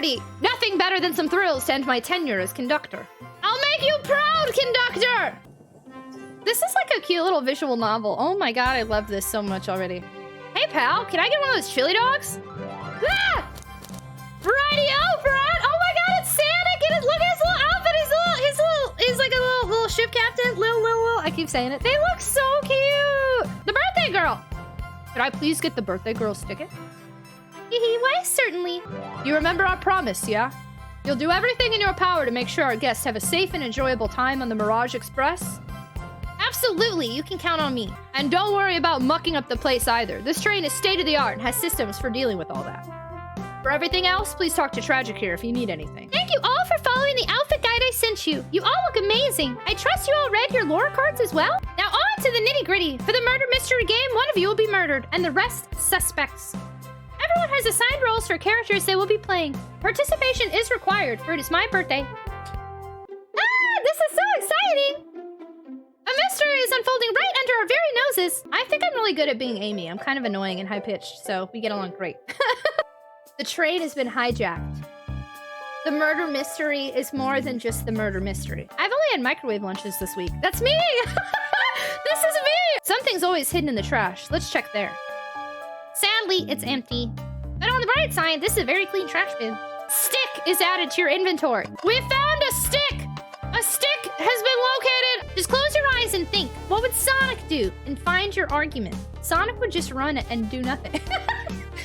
party. Nothing better than some thrills to end my tenure as conductor. I'll make you proud, conductor! This is like a cute little visual novel. Oh my god, I love this so much already. Hey, pal, can I get one of those chili dogs? Ah! Radio, Brad! Oh my god, it's Santa! Look at his little outfit! He's like a little ship captain. Little. I keep saying it. They look so cute! The birthday girl! Could I please get the birthday girl's ticket? Why, certainly. You remember our promise, yeah? You'll do everything in your power to make sure our guests have a safe and enjoyable time on the Mirage Express? Absolutely, you can count on me. And don't worry about mucking up the place either. This train is state-of-the-art and has systems for dealing with all that. For everything else, please talk to Tragic here if you need anything. Thank you all for following the outfit guide I sent you. You all look amazing. I trust you all read your lore cards as well? Now on to the nitty-gritty. For the murder mystery game, one of you will be murdered, and the rest suspects. Everyone has assigned roles for characters they will be playing. Participation is required, for it is my birthday. Ah, this is so exciting! A mystery is unfolding right under our very noses. I think I'm really good at being Amy. I'm kind of annoying and high-pitched, so we get along great. The train has been hijacked. The murder mystery is more than just the murder mystery. I've only had microwave lunches this week. That's me! This is me! Something's always hidden in the trash. Let's check there. Sadly, it's empty. But on the bright side, this is a very clean trash bin. Stick is added to your inventory. We found a stick! A stick has been located! Just close your eyes and think. What would Sonic do? And find your argument. Sonic would just run and do nothing.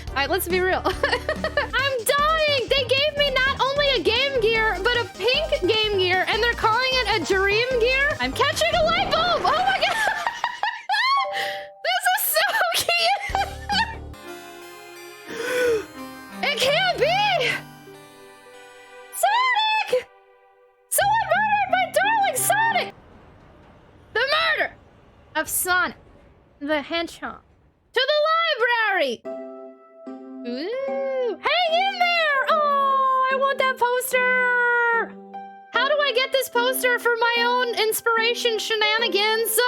Alright, let's be real. I'm dying! They gave me not only a Game Gear, but a pink Game Gear, and they're calling it a Dream Gear? I'm catching a light bulb! Oh my god! This is so cute! It can't be! Sonic! Someone murdered my darling Sonic! The murder of Sonic the Hedgehog. To the library! Ooh, hang in there! Oh, I want that poster! How do I get this poster for my own inspiration shenanigans?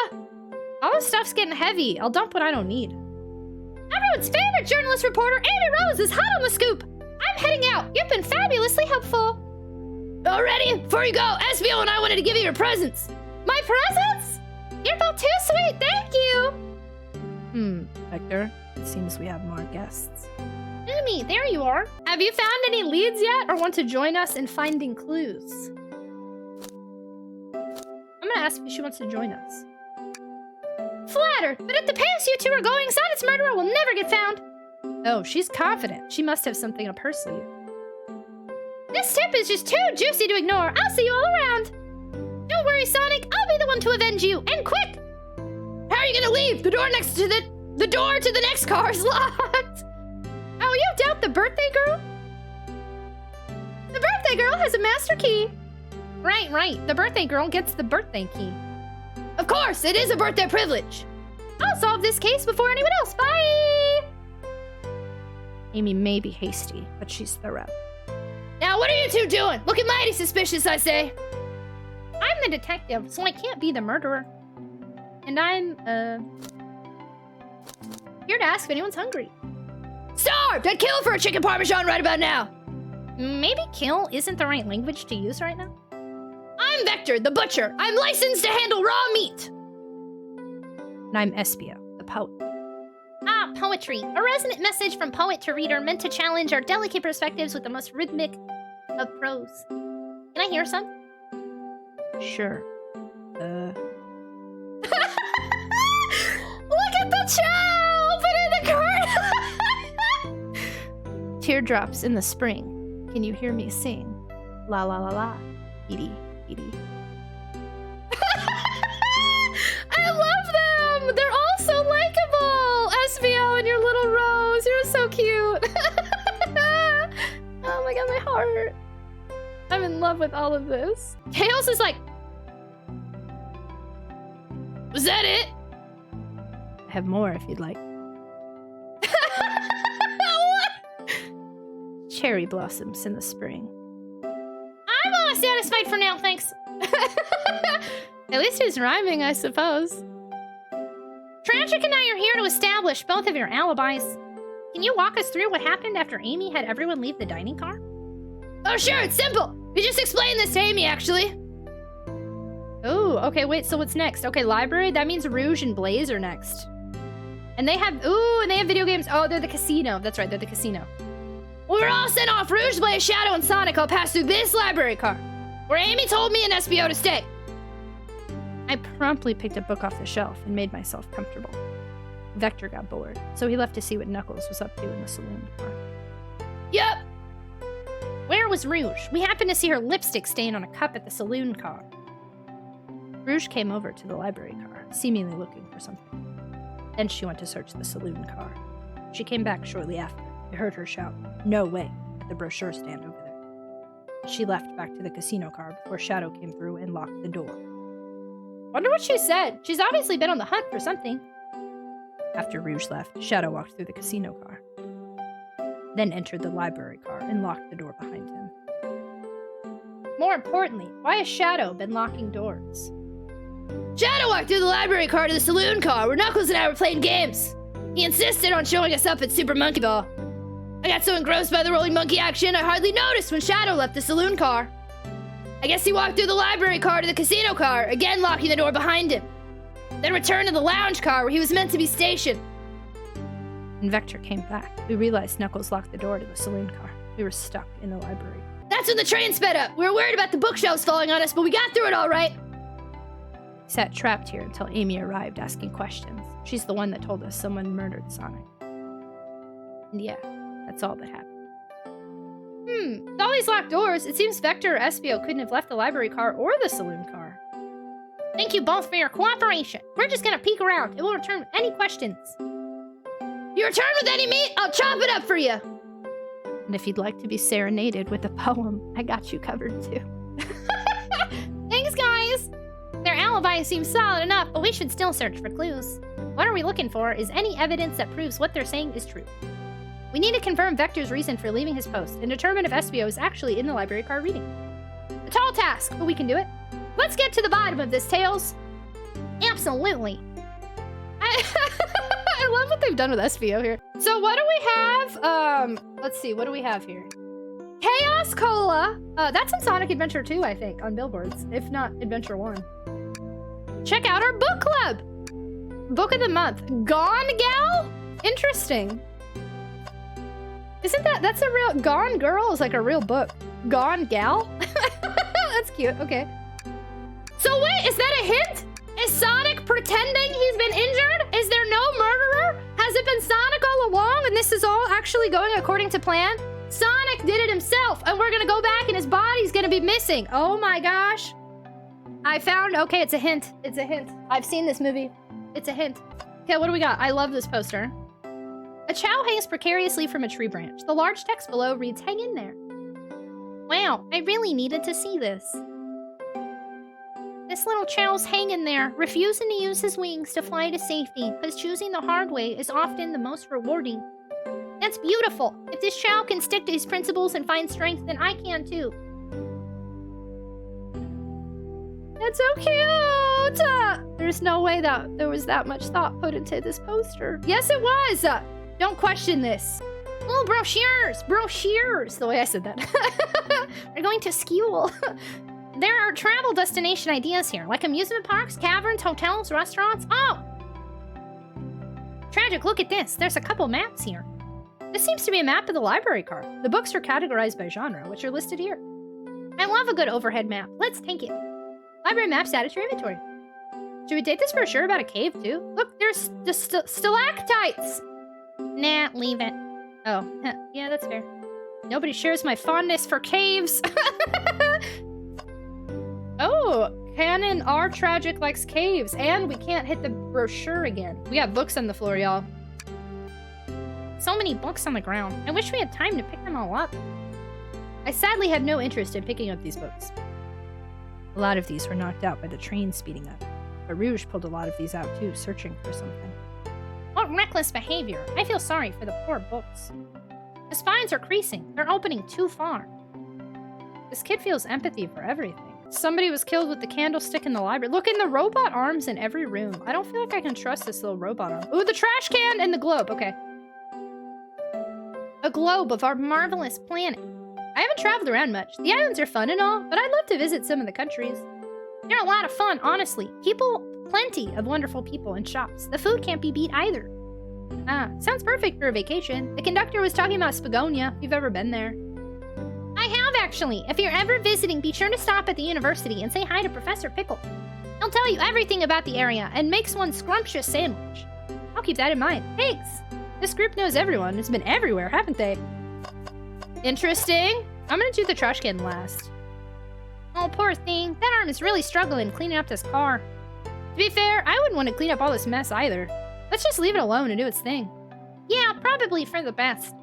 All this stuff's getting heavy. I'll dump what I don't need. Everyone's favorite journalist reporter, Amy Rose, is hot on the scoop. I'm heading out. You've been fabulously helpful. Already? Before you go, SBO and I wanted to give you your presents. My presents? You're both too sweet, thank you. Hector, it seems we have more guests. Amy, there you are. Have you found any leads yet, or want to join us in finding clues? I'm gonna ask if she wants to join us. Flattered, but at the pace you two are going, Sonic's murderer will never get found. Oh, she's confident. She must have something up her sleeve. This tip is just too juicy to ignore. I'll see you all around. Don't worry, Sonic. I'll be the one to avenge you, and quick. How are you gonna leave? The door next to the door to the next car is locked. Oh, you doubt the birthday girl? The birthday girl has a master key. Right. The birthday girl gets the birthday key. Of course, it is a birthday privilege. I'll solve this case before anyone else. Bye! Amy may be hasty, but she's thorough. Now, what are you two doing? Looking mighty suspicious, I say. I'm the detective, so I can't be the murderer. And I'm, here to ask if anyone's hungry. Starved! I'd kill for a chicken parmesan right about now. Maybe kill isn't the right language to use right now. I'm Vector, the butcher. I'm licensed to handle raw meat. And I'm Espio, the poet. Ah, poetry. A resonant message from poet to reader meant to challenge our delicate perspectives with the most rhythmic of prose. Can I hear some? Sure. Look at the chow! Opening the card! Teardrops in the spring. Can you hear me sing? La la la la. Edie. I love them! They're all so likable! Espio and your little Rose, you're so cute! Oh my god, my heart. I'm in love with all of this. Tails is like... Was that it? I have more if you'd like. What? Cherry blossoms in the spring. I'm all satisfied for now, thanks. At least he's rhyming, I suppose. Tragic and I are here to establish both of your alibis. Can you walk us through what happened after Amy had everyone leave the dining car? Oh, sure, it's simple. We just explained this to Amy, actually. Oh, okay, wait, so what's next? Okay, library, that means Rouge and Blaze are next. And they have, ooh, and they have video games. Oh, they're the casino. That's right, they're the casino. When we're all sent off, Rouge, Blaze, Shadow, and Sonic all pass through this library car, where Amy told me and SBO to stay. I promptly picked a book off the shelf and made myself comfortable. Vector got bored, so he left to see what Knuckles was up to in the saloon car. Yep. Where was Rouge? We happened to see her lipstick stain on a cup at the saloon car. Rouge came over to the library car, seemingly looking for something. Then she went to search the saloon car. She came back shortly after. I heard her shout, "No way," at the brochure stand over there. She left back to the casino car before Shadow came through and locked the door. Wonder what she said. She's obviously been on the hunt for something. After Rouge left, Shadow walked through the casino car, then entered the library car and locked the door behind him. More importantly, why has Shadow been locking doors? Shadow walked through the library car to the saloon car where Knuckles and I were playing games. He insisted on showing us up at Super Monkey Ball. I got so engrossed by the rolling monkey action, I hardly noticed when Shadow left the saloon car. I guess he walked through the library car to the casino car, again locking the door behind him. Then returned to the lounge car where he was meant to be stationed. When Vector came back, we realized Knuckles locked the door to the saloon car. We were stuck in the library. That's when the train sped up. We were worried about the bookshelves falling on us, but we got through it all right. We sat trapped here until Amy arrived asking questions. She's the one that told us someone murdered Sonic. And yeah, that's all that happened. With all these locked doors, it seems Vector or Espio couldn't have left the library car or the saloon car. Thank you both for your cooperation. We're just gonna peek around and we'll return with any questions. You return with any meat, I'll chop it up for you. And if you'd like to be serenaded with a poem, I got you covered too. Thanks, guys. Their alibi seems solid enough, but we should still search for clues. What are we looking for is any evidence that proves what they're saying is true. We need to confirm Vector's reason for leaving his post and determine if Espio is actually in the library car reading. A tall task, but we can do it. Let's get to the bottom of this, Tails. Absolutely. I love what they've done with Espio here. So what do we have? Let's see, what do we have here? Chaos Cola. That's in Sonic Adventure 2, I think, on billboards, if not Adventure 1. Check out our book club. Book of the month, Gone Gal? Interesting. Isn't that's a real, Gone Girl is like a real book. Gone Gal? That's cute, okay. So wait, is that a hint? Is Sonic pretending he's been injured? Is there no murderer? Has it been Sonic all along and this is all actually going according to plan? Sonic did it himself and we're gonna go back and his body's gonna be missing. Oh my gosh. I found, okay, it's a hint. It's a hint. I've seen this movie. It's a hint. Okay, what do we got? I love this poster. A chow hangs precariously from a tree branch. The large text below reads, "Hang in there." Wow, I really needed to see this. This little chow's hanging there, refusing to use his wings to fly to safety, because choosing the hard way is often the most rewarding. That's beautiful. If this chow can stick to his principles and find strength, then I can too. That's so cute! There's no way that there was that much thought put into this poster. Yes, it was! Don't question this. Oh, brochures! Brochures! The way I said that. We're going to school. There are travel destination ideas here, like amusement parks, caverns, hotels, restaurants. Oh! Tragic, look at this. There's a couple maps here. This seems to be a map of the library car. The books are categorized by genre, which are listed here. I love a good overhead map. Let's take it. Library maps added to your inventory. Should we take this brochure about a cave, too? Look, there's the stalactites! Nah, leave it. Oh, yeah, that's fair. Nobody shares my fondness for caves. Oh, Canon R Tragic likes caves, and we can't hit the brochure again. We got books on the floor, y'all. So many books on the ground. I wish we had time to pick them all up. I sadly have no interest in picking up these books. A lot of these were knocked out by the train speeding up, but Rouge pulled a lot of these out too, searching for something. What reckless behavior. I feel sorry for the poor books. The spines are creasing. They're opening too far. This kid feels empathy for everything. Somebody was killed with the candlestick in the library. Look, in the robot arms in every room. I don't feel like I can trust this little robot arm. Ooh, the trash can and the globe. Okay. A globe of our marvelous planet. I haven't traveled around much. The islands are fun and all, but I'd love to visit some of the countries. They're a lot of fun, honestly. Plenty of wonderful people and shops. The food can't be beat either. Sounds perfect for a vacation. The conductor was talking about Spagonia, if you've ever been there. I have, actually. If you're ever visiting, be sure to stop at the university and say hi to Professor Pickle. He'll tell you everything about the area and makes one scrumptious sandwich. I'll keep that in mind. Thanks. This group knows everyone. It's been everywhere, haven't they? Interesting. I'm gonna do the trash can last. Oh, poor thing. That arm is really struggling cleaning up this car. To be fair, I wouldn't want to clean up all this mess either. Let's just leave it alone and do its thing. Yeah, probably for the best.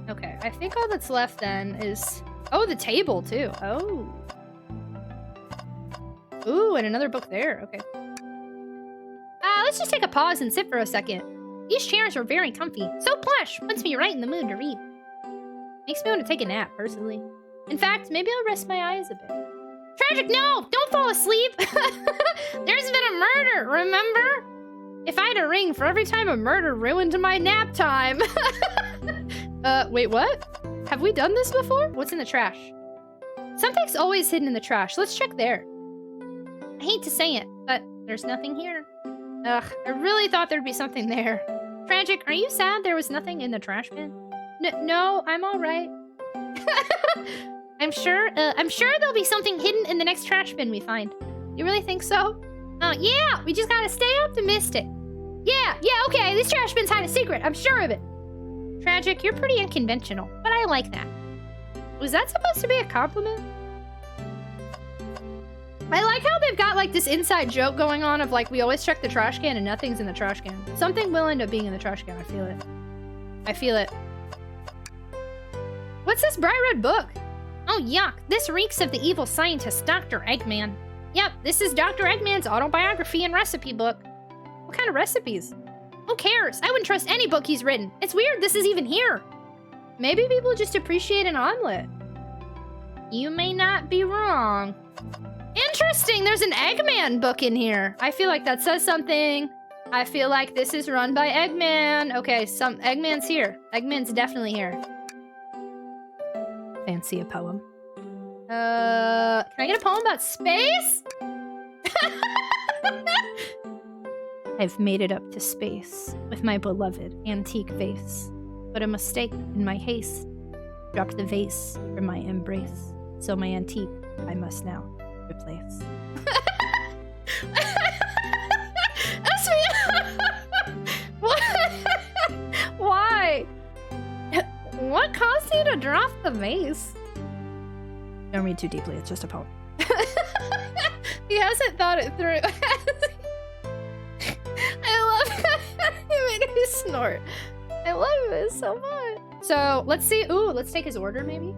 Okay, I think all that's left then is... Oh, the table too. Oh. Ooh, and another book there. Okay. Let's just take a pause and sit for a second. These chairs are very comfy. So plush. Puts me right in the mood to read. Makes me want to take a nap, personally. In fact, maybe I'll rest my eyes a bit. Tragic, no! Don't fall asleep! There's been a murder, remember? If I had a ring for every time a murder ruined my nap time. Wait, what? Have we done this before? What's in the trash? Something's always hidden in the trash. Let's check there. I hate to say it, but there's nothing here. Ugh, I really thought there'd be something there. Tragic, are you sad there was nothing in the trash bin? No, I'm all right. I'm sure there'll be something hidden in the next trash bin we find. You really think so? Yeah, we just gotta stay optimistic. Yeah, okay, this trash bin's hiding a secret, I'm sure of it. Tragic, you're pretty unconventional, but I like that. Was that supposed to be a compliment? I like how they've got like this inside joke going on of like, we always check the trash can and nothing's in the trash can. Something will end up being in the trash can, I feel it. I feel it. What's this bright red book? Oh, yuck. This reeks of the evil scientist, Dr. Eggman. Yep, this is Dr. Eggman's autobiography and recipe book. What kind of recipes? Who cares? I wouldn't trust any book he's written. It's weird this is even here. Maybe people just appreciate an omelet. You may not be wrong. Interesting, there's an Eggman book in here. I feel like that says something. I feel like this is run by Eggman. Okay, Eggman's here. Eggman's definitely here. Fancy a poem. Can I get a poem about space? I've made it up to space with my beloved antique vase, but a mistake in my haste dropped the vase from my embrace, so my antique I must now replace. Why? What caused you to drop the vase? Don't read too deeply, it's just a poem. He hasn't thought it through. I love how he made me snort. I love it so much. So let's see. Ooh, let's take his order maybe.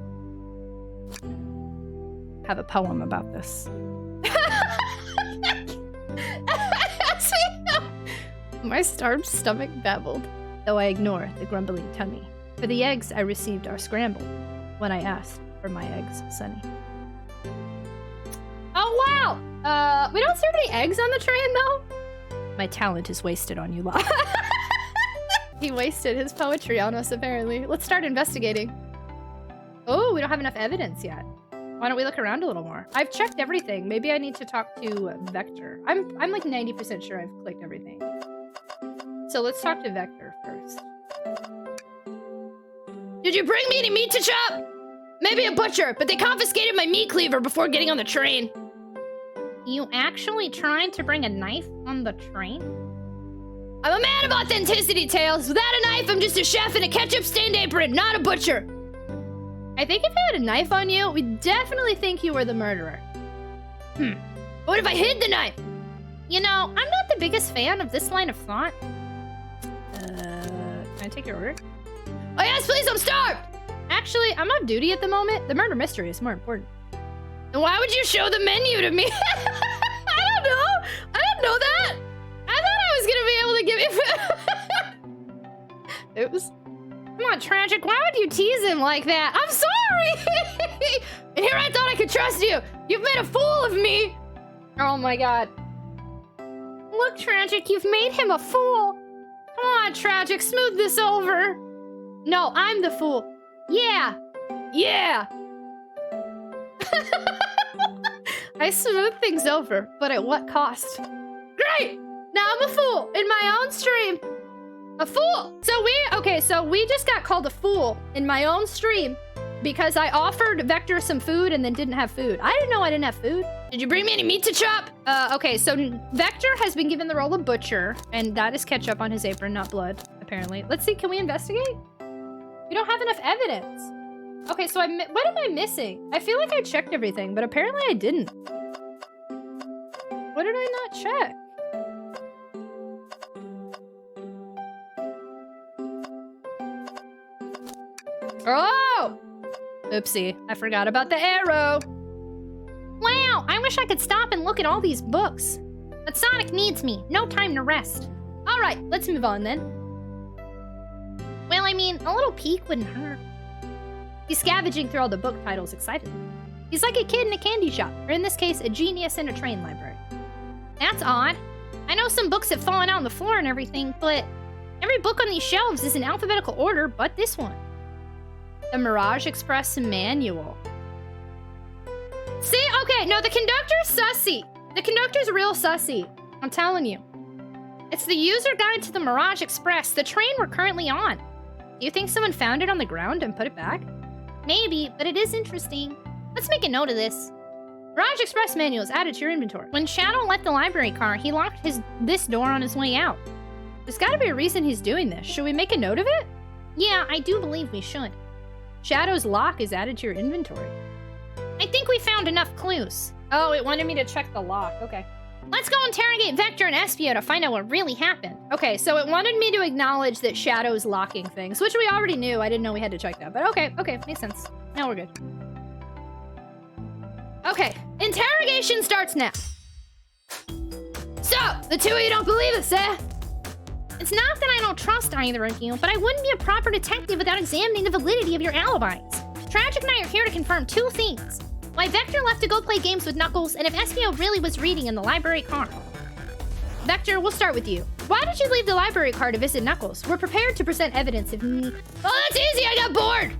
Have a poem about this. My starved stomach babbled, though I ignore the grumbling tummy. For the eggs I received are scrambled when I asked for my eggs, Sonny. Oh, wow! We don't serve any eggs on the train, though? My talent is wasted on you lot. He wasted his poetry on us, apparently. Let's start investigating. Oh, we don't have enough evidence yet. Why don't we look around a little more? I've checked everything. Maybe I need to talk to Vector. I'm like 90% sure I've clicked everything. So let's talk to Vector first. Did you bring me any meat to chop? Maybe a butcher, but they confiscated my meat cleaver before getting on the train. You actually tried to bring a knife on the train? I'm a man of authenticity, Tails. Without a knife, I'm just a chef in a ketchup-stained apron, not a butcher. I think if you had a knife on you, we'd definitely think you were the murderer. What if I hid the knife? You know, I'm not the biggest fan of this line of thought. Can I take your order? Oh yes, please, I'm starved! Actually, I'm on duty at the moment. The murder mystery is more important. Then why would you show the menu to me? I don't know. I didn't know that. I thought I was gonna be able to give you... Oops. Come on, Tragic, why would you tease him like that? I'm sorry! And here I thought I could trust you! You've made a fool of me! Oh my god. Look, Tragic, you've made him a fool! Come on, Tragic, smooth this over! No, I'm the fool. Yeah. Yeah. I smooth things over, but at what cost? Great! Now I'm a fool in my own stream. A fool! So we just got called a fool in my own stream because I offered Vector some food and then didn't have food. I didn't know I didn't have food. Did you bring me any meat to chop? Okay, so Vector has been given the role of butcher, and that is ketchup on his apron, not blood, apparently. Let's see, can we investigate? We don't have enough evidence. Okay, so what am I missing? I feel like I checked everything, but apparently I didn't. What did I not check? Oh! Oopsie, I forgot about the arrow. Wow, I wish I could stop and look at all these books. But Sonic needs me. No time to rest. All right, let's move on then. Well, I mean, a little peek wouldn't hurt. He's scavenging through all the book titles excitedly. He's like a kid in a candy shop, or in this case, a genius in a train library. That's odd. I know some books have fallen out on the floor and everything, but every book on these shelves is in alphabetical order but this one. The Mirage Express Manual. See? Okay, no, the Conductor's sussy. The Conductor's real sussy. I'm telling you. It's the user guide to the Mirage Express, the train we're currently on. Do you think someone found it on the ground and put it back? Maybe, but it is interesting. Let's make a note of this. Mirage Express Manual is added to your inventory. When Shadow left the library car, he locked this door on his way out. There's gotta be a reason he's doing this. Should we make a note of it? Yeah, I do believe we should. Shadow's lock is added to your inventory. I think we found enough clues. Oh, it wanted me to check the lock. Okay. Let's go interrogate Vector and Espio to find out what really happened. Okay, so it wanted me to acknowledge that Shadow's locking things, which we already knew. I didn't know we had to check that, but okay, makes sense. Now we're good. Okay, interrogation starts now. So, the two of you don't believe us, eh? It's not that I don't trust either of you, but I wouldn't be a proper detective without examining the validity of your alibis. Tragic and I are here to confirm two things. Why Vector left to go play games with Knuckles, and if Espio really was reading in the library car. Vector, we'll start with you. Why did you leave the library car to visit Knuckles? We're prepared to present evidence if need. Oh, that's easy, I got bored!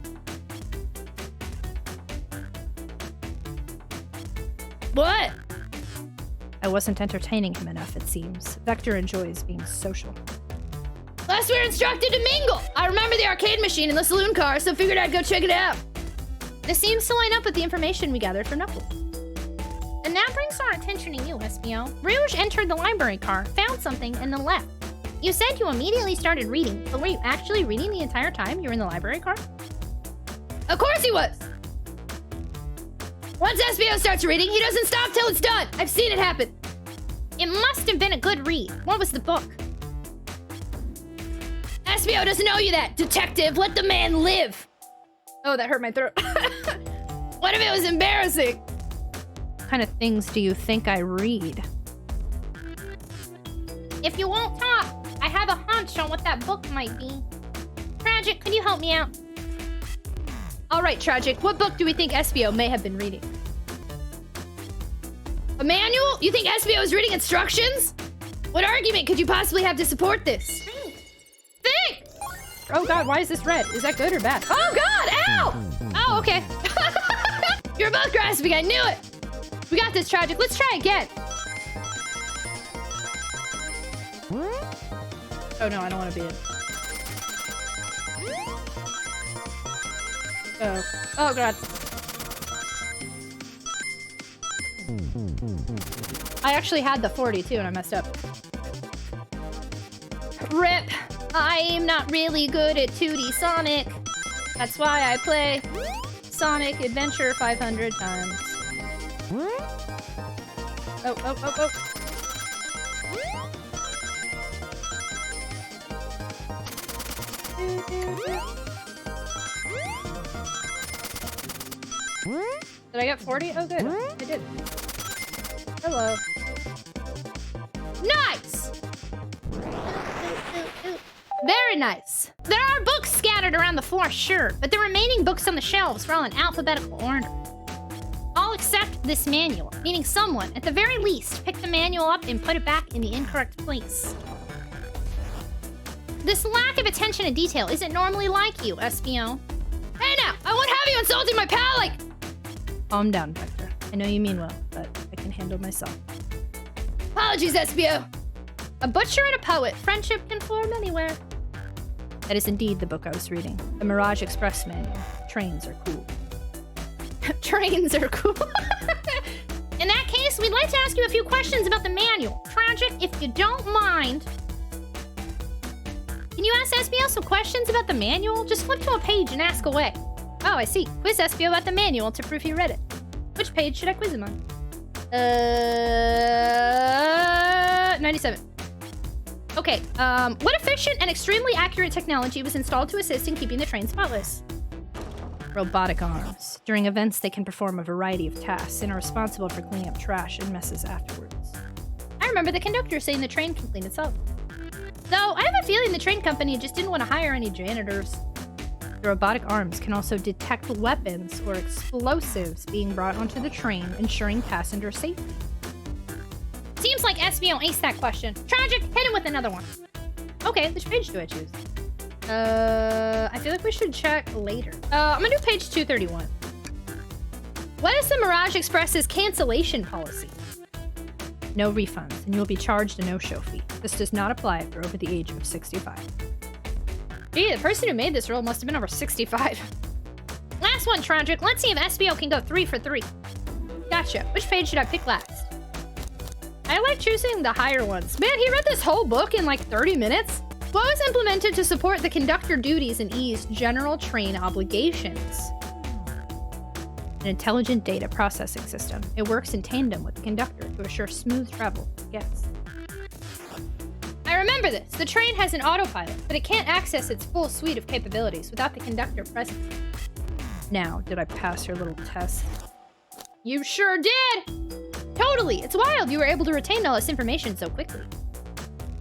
What? I wasn't entertaining him enough, it seems. Vector enjoys being social. Plus, we were instructed to mingle! I remember the arcade machine in the saloon car, so figured I'd go check it out. This seems to line up with the information we gathered from Knuckles. And that brings our attention to you, Espio. Rouge entered the library car, found something, and then left. You said you immediately started reading, but were you actually reading the entire time you were in the library car? Of course he was! Once Espio starts reading, he doesn't stop till it's done! I've seen it happen! It must have been a good read. What was the book? Espio doesn't owe you that! Detective, let the man live! Oh, that hurt my throat. What if it was embarrassing? What kind of things do you think I read? If you won't talk, I have a hunch on what that book might be. Tragic, could you help me out? All right, Tragic, what book do we think Espio may have been reading? A manual? You think Espio is reading instructions? What argument could you possibly have to support this? Think! Oh god, why is this red? Is that good or bad? Oh god, ow! Oh, okay. You're both grasping, I knew it! We got this, Tragic. Let's try again. Oh no, I don't want to be in. Oh. Oh god. I actually had the 42 and I messed up. RIP. I'm not really good at 2D Sonic. That's why I play Sonic Adventure 500 times. Oh, oh, oh, oh. Did I get 40? Oh, good. I did. Hello. Nice! Very nice. There are books scattered around the floor, sure, but the remaining books on the shelves are all in alphabetical order. All except this manual, meaning someone, at the very least, picked the manual up and put it back in the incorrect place. this lack of attention to detail isn't normally like you, SBO. Hey now, I won't have you insulting my pal like... Calm down, Vector. I know you mean well, but I can handle myself. Apologies, SBO. A butcher and a poet. Friendship can form anywhere. That is indeed the book I was reading. The Mirage Express manual. Trains are cool. Trains are cool. In that case, we'd like to ask you a few questions about the manual. Tragic, if you don't mind. Can you ask SBO some questions about the manual? Just flip to a page and ask away. Oh, I see. Quiz SBO about the manual to prove he read it. Which page should I quiz him on? 97. Okay, what efficient and extremely accurate technology was installed to assist in keeping the train spotless? Robotic arms. During events, they can perform a variety of tasks and are responsible for cleaning up trash and messes afterwards. I remember the conductor saying the train can clean itself. Though, I have a feeling the train company just didn't want to hire any janitors. The robotic arms can also detect weapons or explosives being brought onto the train, ensuring passenger safety. Seems like SBO aced that question. Tragic, hit him with another one. Okay, which page do I choose? I feel like we should check later. I'm gonna do page 231. What is the Mirage Express's cancellation policy? No refunds, and you will be charged a no-show fee. This does not apply if you're over the age of 65. Gee, the person who made this rule must have been over 65. Last one, Tragic. Let's see if SBO can go 3 for 3. Gotcha. Which page should I pick last? I like choosing the higher ones. Man, he read this whole book in like 30 minutes. What was implemented to support the conductor duties and ease general train obligations? An intelligent data processing system. It works in tandem with the conductor to assure smooth travel for guests. I remember this. The train has an autopilot, but it can't access its full suite of capabilities without the conductor present. Now, did I pass your little test? You sure did! Totally! It's wild you were able to retain all this information so quickly.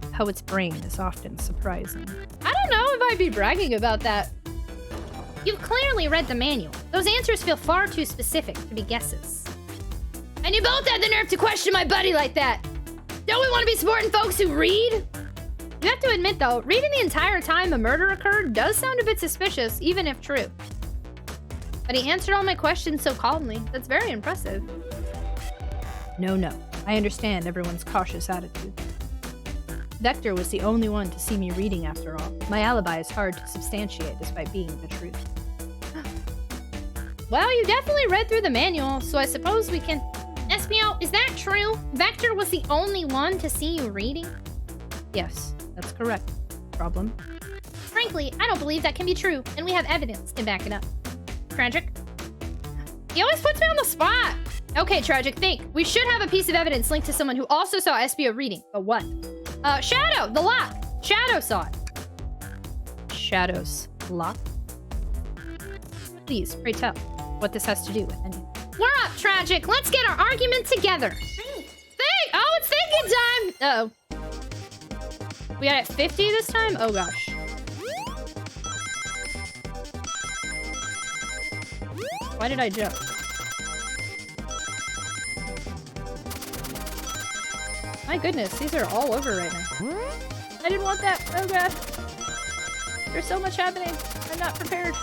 A poet's brain is often surprising. I don't know if I'd be bragging about that. You've clearly read the manual. Those answers feel far too specific to be guesses. And you both had the nerve to question my buddy like that! Don't we want to be supporting folks who read? You have to admit though, reading the entire time a murder occurred does sound a bit suspicious, even if true. But he answered all my questions so calmly. That's very impressive. No. I understand everyone's cautious attitude. Vector was the only one to see me reading after all. My alibi is hard to substantiate despite being the truth. Well, you definitely read through the manual, so I suppose we can... SBO, is that true? Vector was the only one to see you reading? Yes, that's correct. Problem? Frankly, I don't believe that can be true, and we have evidence to back it up. Tragic? He always puts me on the spot! Okay, Tragic, think. We should have a piece of evidence linked to someone who also saw SBO reading. But what? Shadow! The lock! Shadow saw it. Shadow's lock? Please, pray tell what this has to do with anything. We're up, Tragic! Let's get our argument together! Think! Oh, it's thinking time! Uh-oh. We got it 50 this time? Oh, gosh. Why did I jump? My goodness, these are all over right now. I didn't want that. Oh god. There's so much happening. I'm not prepared.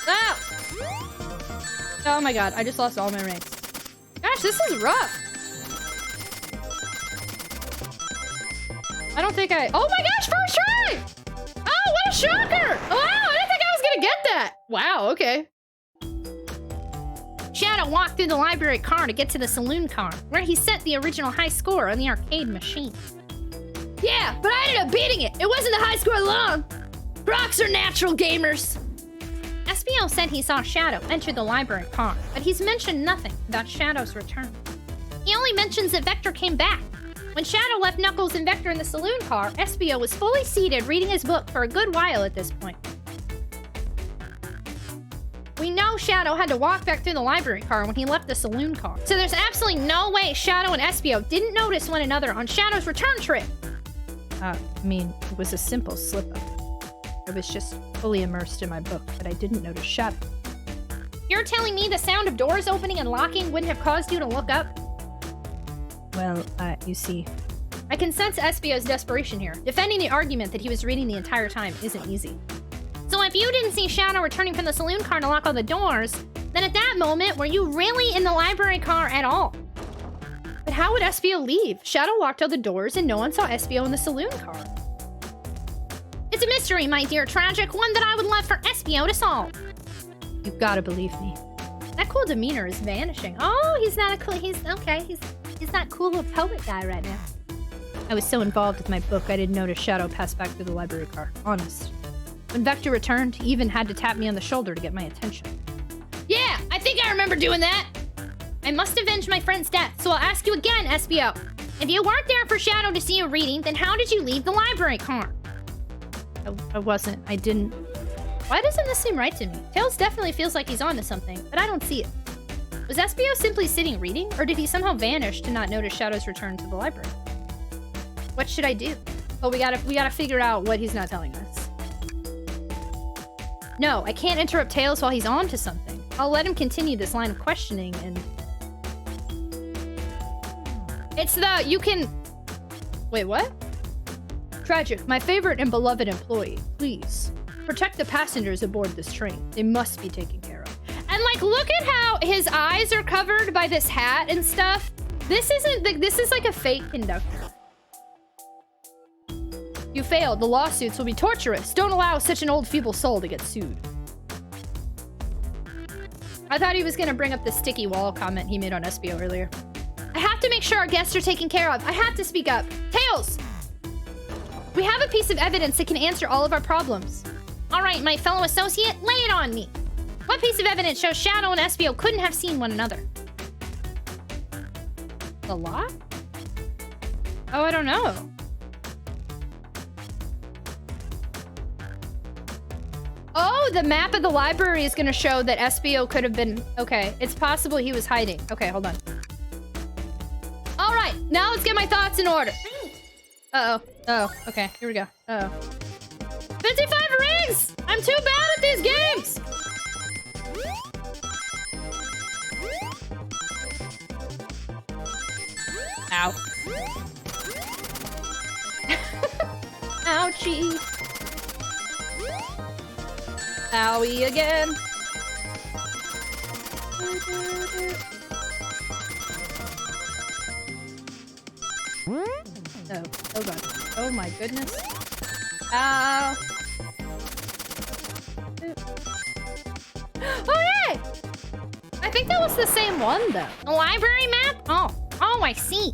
Ah! Oh my god, I just lost all my ranks. Gosh, this is rough. I don't think I... Oh my gosh, first try! Oh, what a shocker! Wow, I didn't think I was gonna get that. Wow, okay. Shadow walked through the library car to get to the saloon car, where he set the original high score on the arcade machine. Yeah, but I ended up beating it. It wasn't the high score alone. Rocks are natural gamers. SBO said he saw Shadow enter the library car, but he's mentioned nothing about Shadow's return. He only mentions that Vector came back. When Shadow left Knuckles and Vector in the saloon car, SBO was fully seated reading his book for a good while at this point. We know Shadow had to walk back through the library car when he left the saloon car. So there's absolutely no way Shadow and SBO didn't notice one another on Shadow's return trip. I mean, it was a simple slip-up. I was just fully immersed in my book, but I didn't notice Shadow. You're telling me the sound of doors opening and locking wouldn't have caused you to look up? Well, you see, I can sense Espio's desperation here. Defending the argument that he was reading the entire time isn't easy. So if you didn't see Shadow returning from the saloon car to lock all the doors, then at that moment, were you really in the library car at all? But how would Espio leave? Shadow locked all the doors and no one saw Espio in the saloon car. It's a mystery, my dear Tragic, one that I would love for Espio to solve. You've got to believe me. That cool demeanor is vanishing. Oh, he's not a cool, he's not cool little poet guy right now. I was so involved with my book, I didn't notice Shadow pass back through the library car. Honest. When Vector returned, he even had to tap me on the shoulder to get my attention. Yeah, I think I remember doing that. I must avenge my friend's death, so I'll ask you again, Espio. If you weren't there for Shadow to see you reading, then how did you leave the library car? I wasn't. I didn't. Why doesn't this seem right to me? Tails definitely feels like he's onto something, but I don't see it. Was Espio simply sitting reading, or did he somehow vanish to not notice Shadow's return to the library? What should I do? Oh, we gotta figure out what he's not telling us. No, I can't interrupt Tails while he's on to something. I'll let him continue this line of questioning and... It's the... You can... Wait, what? Tragic, my favorite and beloved employee, please. Protect the passengers aboard this train. They must be taken care of. And like, look at how his eyes are covered by this hat and stuff. This is like a fake conductor. You failed. The lawsuits will be torturous. Don't allow such an old feeble soul to get sued. I thought he was gonna bring up the sticky wall comment he made on Espio earlier. I have to make sure our guests are taken care of. I have to speak up. Tails! We have a piece of evidence that can answer all of our problems. All right, my fellow associate, lay it on me. What piece of evidence shows Shadow and Espio couldn't have seen one another? The law? Oh, I don't know. Oh, the map of the library is gonna show that Espio could have been... Okay, it's possible he was hiding. Okay, hold on. All right, now let's get my thoughts in order. Uh-oh. Oh, okay, here we go. Uh-oh. 55 rings! I'm too bad at these games! Ow. Ouchie. Owie again. Oh, oh god. Oh my goodness. Ow. Oh yay! I think that was the same one though. The library map? Oh, I see.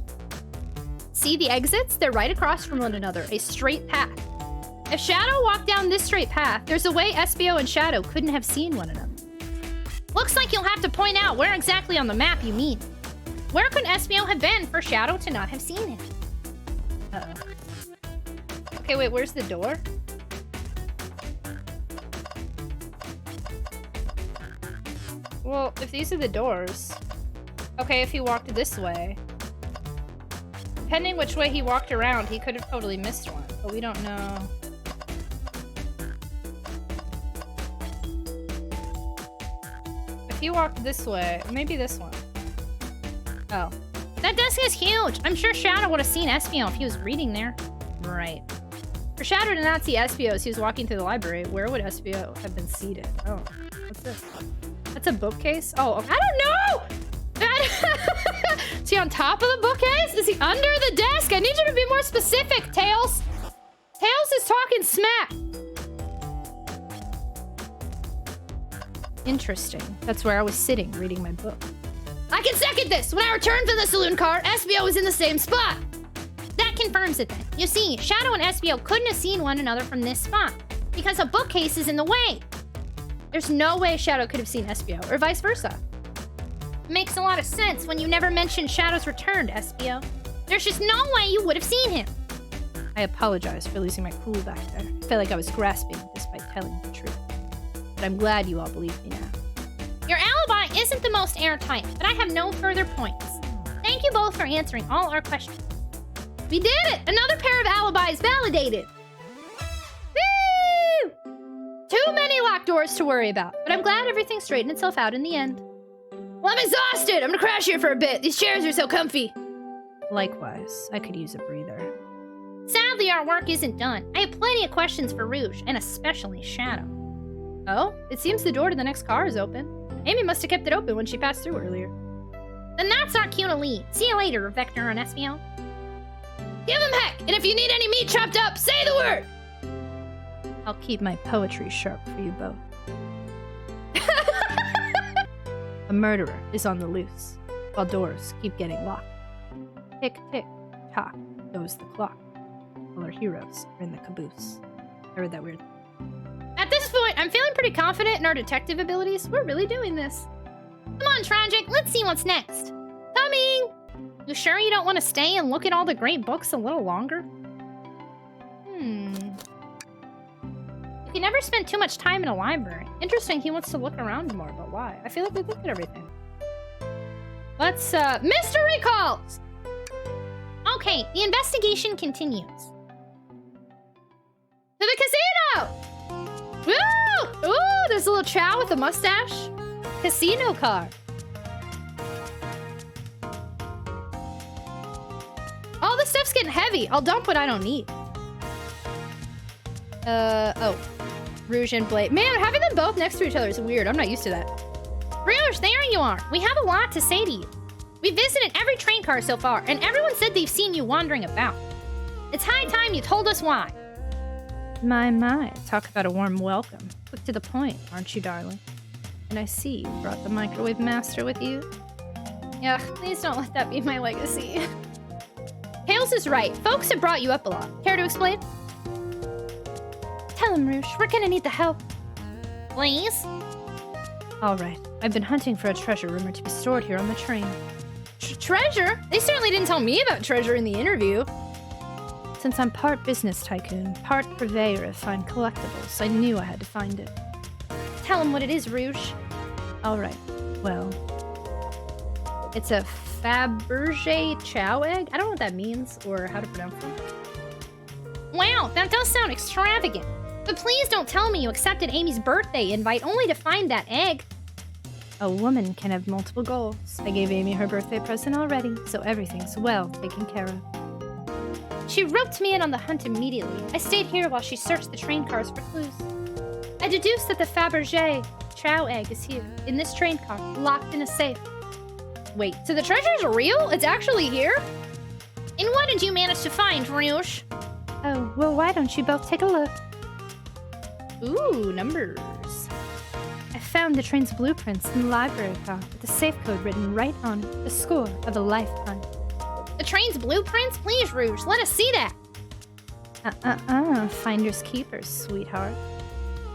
See the exits? They're right across from one another. A straight path. If Shadow walked down this straight path, there's a way Espio and Shadow couldn't have seen one another. Looks like you'll have to point out where exactly on the map you mean. Where could Espio have been for Shadow to not have seen him? Uh-oh. Okay, wait, where's the door? Well, if these are the doors... Okay, if he walked this way... Depending which way he walked around, he could have totally missed one. But we don't know... If he walked this way... Maybe this one. Oh. That desk is huge! I'm sure Shadow would have seen Espio if he was reading there. Right. For Shadow to not see Espio as he was walking through the library, where would Espio have been seated? Oh, what's this? That's a bookcase? Oh, I don't know! Is he on top of the bookcase? Is he under the desk? I need you to be more specific, Tails! Tails is talking smack! Interesting. That's where I was sitting, reading my book. I can second this! When I returned from the saloon car, Espio was in the same spot! That confirms it then. You see, Shadow and Espio couldn't have seen one another from this spot, because a bookcase is in the way. There's no way Shadow could have seen Espio, or vice versa. Makes a lot of sense when you never mentioned Shadow's return to Espio. There's just no way you would have seen him. I apologize for losing my cool back there. I felt like I was grasping despite telling the truth. But I'm glad you all believe me now. Your alibi isn't the most airtight, but I have no further points. Thank you both for answering all our questions. We did it! Another pair of alibis validated! Woo! Too many locked doors to worry about, but I'm glad everything straightened itself out in the end. Well, I'm exhausted! I'm gonna crash here for a bit. These chairs are so comfy. Likewise, I could use a breather. Clearly our work isn't done. I have plenty of questions for Rouge, and especially Shadow. Oh? It seems the door to the next car is open. Amy must have kept it open when she passed through earlier. Then that's our cue to leave. See you later, Vector and Espion. Give him heck! And if you need any meat chopped up, say the word! I'll keep my poetry sharp for you both. A murderer is on the loose, while doors keep getting locked. Tick, tick, tock goes the clock, while our heroes are in the caboose. I read that weird. At this point, I'm feeling pretty confident in our detective abilities. We're really doing this. Come on, Tragic, let's see what's next. Coming! You sure you don't want to stay and look at all the great books a little longer? You never spend too much time in a library. Interesting, he wants to look around more, but why? I feel like we look at everything. Let's, mystery calls! Okay, the investigation continues. To the casino! Woo! Ooh, there's a little chow with a mustache. Casino car. All this stuff's getting heavy. I'll dump what I don't need. Oh. Rouge and Blade. Man, having them both next to each other is weird. I'm not used to that. Rouge, there you are. We have a lot to say to you. We visited every train car so far, and everyone said they've seen you wandering about. It's high time you told us why. My. Talk about a warm welcome. Quick to the point, aren't you, darling? And I see you brought the microwave master with you. Ugh, please don't let that be my legacy. Tails is right. Folks have brought you up a lot. Care to explain? Tell him, Rouge. We're gonna need the help. Please? All right. I've been hunting for a treasure rumored to be stored here on the train. Treasure? They certainly didn't tell me about treasure in the interview. Since I'm part business tycoon, part purveyor of fine collectibles, I knew I had to find it. Tell him what it is, Rouge. All right. Well, it's a Fabergé chow egg? I don't know what that means or how to pronounce it. Wow, that does sound extravagant. But please don't tell me you accepted Amy's birthday invite only to find that egg. A woman can have multiple goals. I gave Amy her birthday present already, so everything's well taken care of. She roped me in on the hunt immediately. I stayed here while she searched the train cars for clues. I deduced that the Fabergé chow egg is here, in this train car, locked in a safe. Wait, so the treasure's real? It's actually here? And what did you manage to find, Rouge? Oh, well, why don't you both take a look? Ooh, numbers. I found the train's blueprints in the library car with the safe code written right on it, the score of a lifetime. The train's blueprints? Please, Rouge, let us see that. Finders keepers, sweetheart.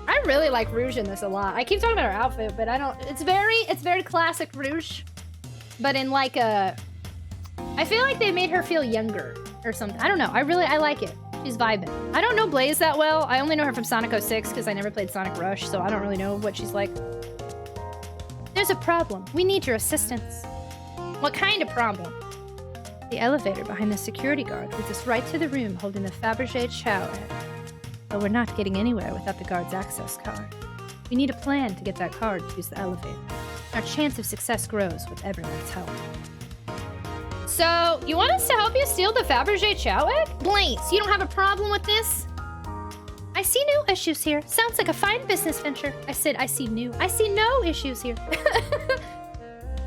I really like Rouge in this a lot. I keep talking about her outfit, but I don't... It's very classic Rouge. But in like a... I feel like they made her feel younger or something. I don't know. I like it. She's vibing. I don't know Blaze that well. I only know her from Sonic 06 because I never played Sonic Rush, so I don't really know what she's like. There's a problem. We need your assistance. What kind of problem? The elevator behind the security guard leads us right to the room holding the Fabergé chow egg. But we're not getting anywhere without the guard's access card. We need a plan to get that card to use the elevator. Our chance of success grows with everyone's help. So, you want us to help you steal the Fabergé chow egg? Blaze, you don't have a problem with this? I see no issues here. Sounds like a fine business venture. I said I see no issues here.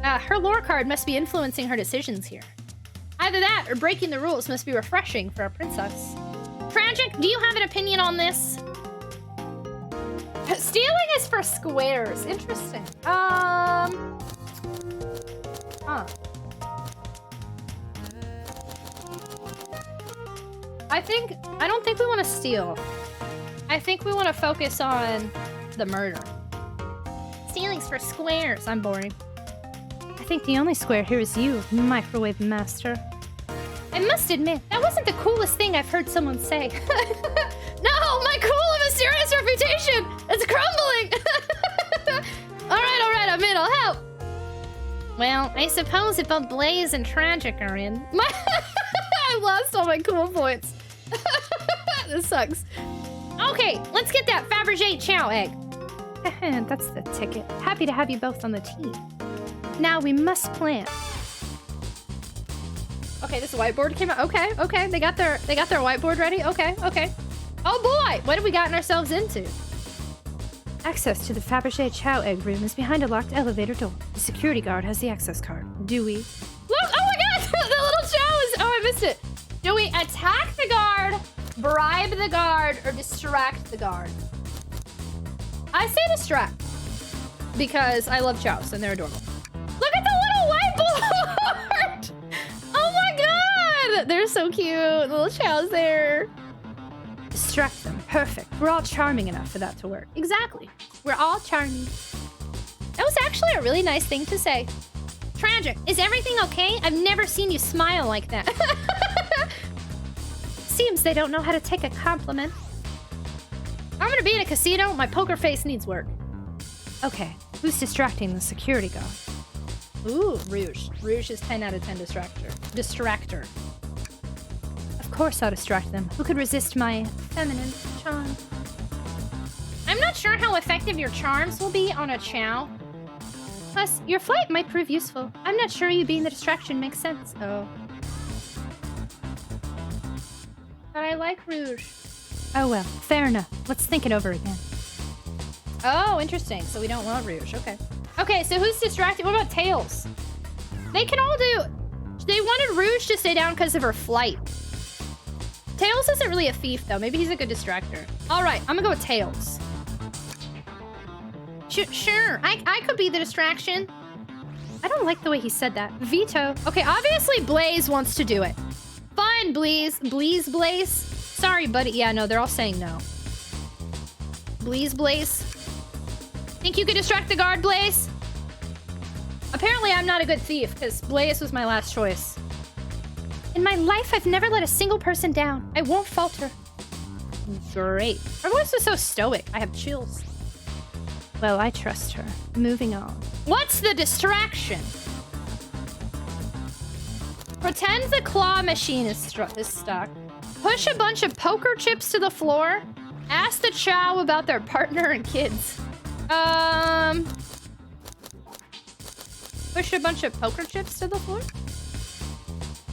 Her lore card must be influencing her decisions here. Either that, or breaking the rules must be refreshing for a princess. Tragic, do you have an opinion on this? Stealing is for squares. Interesting. I don't think we want to steal. I think we want to focus on the murder. Stealing's for squares. I'm boring. I think the only square here is you, microwave master. I must admit, that wasn't the coolest thing I've heard someone say. No, my cool and mysterious reputation! It's crumbling! All right, I'm in. I'll help. Well, I suppose if both Blaze and Tragic are in... I lost all my cool points. This sucks. Okay, let's get that Fabergé chow egg. That's the ticket. Happy to have you both on the team. Now we must plan. Okay, this whiteboard came out. Okay, okay. They got their whiteboard ready. Okay, okay. Oh boy, what have we gotten ourselves into? Access to the Fabergé Chow egg room is behind a locked elevator door. The security guard has the access card. Do we? Look! Oh my god! The little chow is... Oh, I missed it. Do we attack the guard, bribe the guard, or distract the guard? I say distract. Because I love chows and they're adorable. Look at the little whiteboard! Oh my god! They're so cute. The little chow's there. Distract them. Perfect. We're all charming enough for that to work. Exactly. We're all charming. That was actually a really nice thing to say. Tragic, is everything okay? I've never seen you smile like that. Seems they don't know how to take a compliment. I'm gonna be in a casino. My poker face needs work. Okay, who's distracting the security guard? Ooh, Rouge. Rouge is 10 out of 10 distractor. Of course I'll distract them. Who could resist my feminine charm? I'm not sure how effective your charms will be on a chow. Plus, your flight might prove useful. I'm not sure you being the distraction makes sense. Oh. But I like Rouge. Oh well, fair enough. Let's think it over again. Oh, interesting. So we don't want Rouge. Okay. Okay, so who's distracted? What about Tails? They can all do... They wanted Rouge to stay down because of her flight. Tails isn't really a thief, though. Maybe he's a good distractor. All right, I'm gonna go with Tails. Sure, I could be the distraction. I don't like the way he said that. Veto. Okay, obviously Blaze wants to do it. Fine, Blaze. Blaze. Sorry, buddy. Yeah, no, they're all saying no. Blaze. Think you could distract the guard, Blaze? Apparently, I'm not a good thief, because Blaze was my last choice. In my life, I've never let a single person down. I won't falter. Great. Her voice was so stoic. I have chills. Well, I trust her. Moving on. What's the distraction? Pretend the claw machine is stuck. Push a bunch of poker chips to the floor. Ask the chow about their partner and kids. Push a bunch of poker chips to the floor?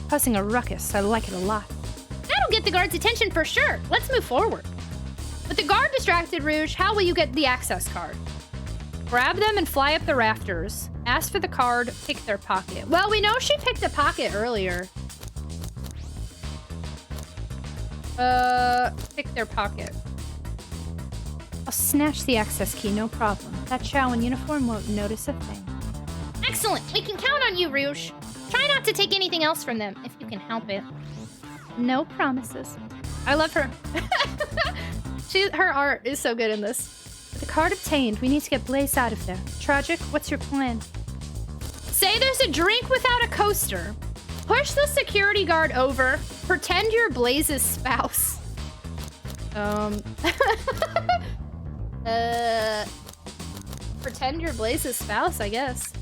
Causing a ruckus. I like it a lot. That'll get the guard's attention for sure. Let's move forward. With the guard distracted, Rouge, how will you get the access card? Grab them and fly up the rafters. Ask for the card, pick their pocket. Well, we know she picked a pocket earlier. Pick their pocket. I'll snatch the access key, no problem. That chow in uniform won't notice a thing. Excellent! We can count on you, Rouge. Try not to take anything else from them, if you can help it. No promises. I love her. Her art is so good in this. With the card obtained, we need to get Blaze out of there. Tragic, what's your plan? Say there's a drink without a coaster. Push the security guard over. Pretend you're Blaze's spouse. Pretend you're Blaze's spouse, I guess.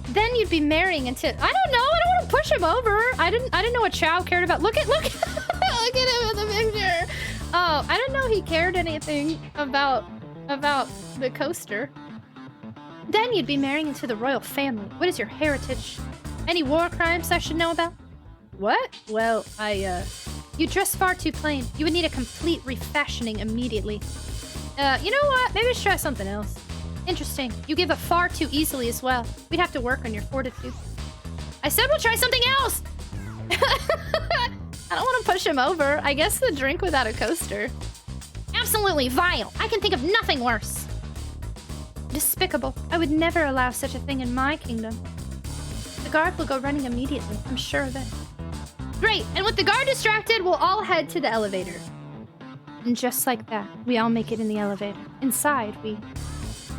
Then you'd be marrying into... I don't know. I don't want to push him over. I didn't know what Chow cared about. Look at look at him in the picture. Oh, I didn't know he cared anything about the coaster. Then you'd be marrying into the royal family. What is your heritage? Any war crimes I should know about? What? Well, You dress far too plain. You would need a complete refashioning immediately. You know what? Maybe we should try something else. Interesting. You give up far too easily as well. We'd have to work on your fortitude. I said we'll try something else! I don't want to push him over. I guess the drink without a coaster. Absolutely vile. I can think of nothing worse. Despicable. I would never allow such a thing in my kingdom. The guard will go running immediately. I'm sure of it. Great. And with the guard distracted, we'll all head to the elevator. And just like that, we all make it in the elevator. Inside, we...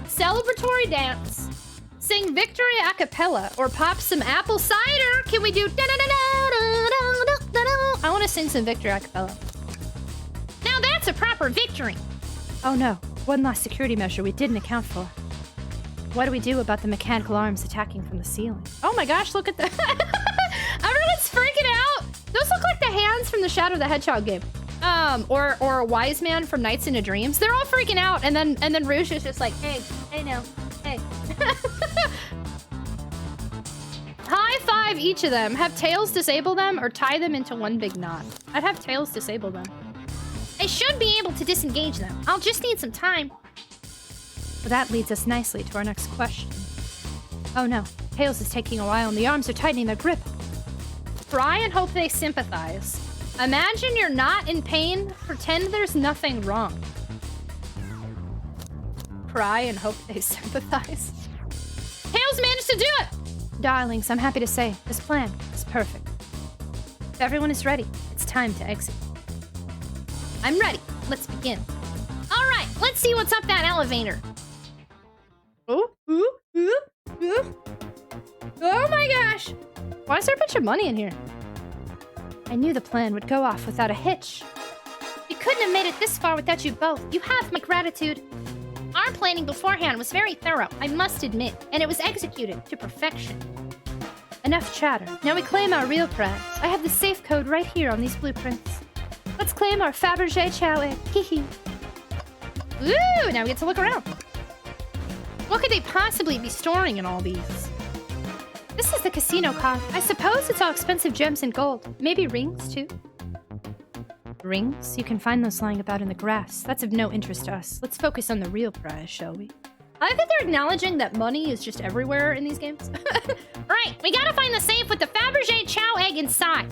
Celebratory dance. Sing victory a cappella or pop some apple cider. Can we do da-da-da-da-da-da-da-da? I want to sing some victory a cappella. Now that's a proper victory. Oh no, one last security measure we didn't account for. What do we do about the mechanical arms attacking from the ceiling? Oh my gosh, look at that. Everyone's freaking out. Those look like the hands from the Shadow the Hedgehog game. Or a wise man from Nights into Dreams. They're all freaking out, and then Rouge is just like, hey now, hey. High revive each of them. Have Tails disable them or tie them into one big knot. I'd have Tails disable them. I should be able to disengage them. I'll just need some time. Well, that leads us nicely to our next question. Oh no, Tails is taking a while and the arms are tightening their grip. Try and hope they sympathize. Imagine you're not in pain. Pretend there's nothing wrong. Cry and hope they sympathize. Tails managed to do it! Darlings, I'm happy to say, this plan is perfect. If everyone is ready, it's time to exit. I'm ready. Let's begin. All right, let's see what's up that elevator. Oh my gosh! Why is there a bunch of money in here? I knew the plan would go off without a hitch. We couldn't have made it this far without you both. You have my gratitude. Our planning beforehand was very thorough, I must admit, and it was executed to perfection. Enough chatter. Now we claim our real prize. I have the safe code right here on these blueprints. Let's claim our Fabergé chow egg. Hee. Ooh, now we get to look around. What could they possibly be storing in all these? This is the casino car. I suppose it's all expensive gems and gold. Maybe rings, too? Rings? You can find those lying about in the grass. That's of no interest to us. Let's focus on the real prize, shall we? I think they're acknowledging that money is just everywhere in these games. Right, we gotta find the safe with the Fabergé chow egg inside.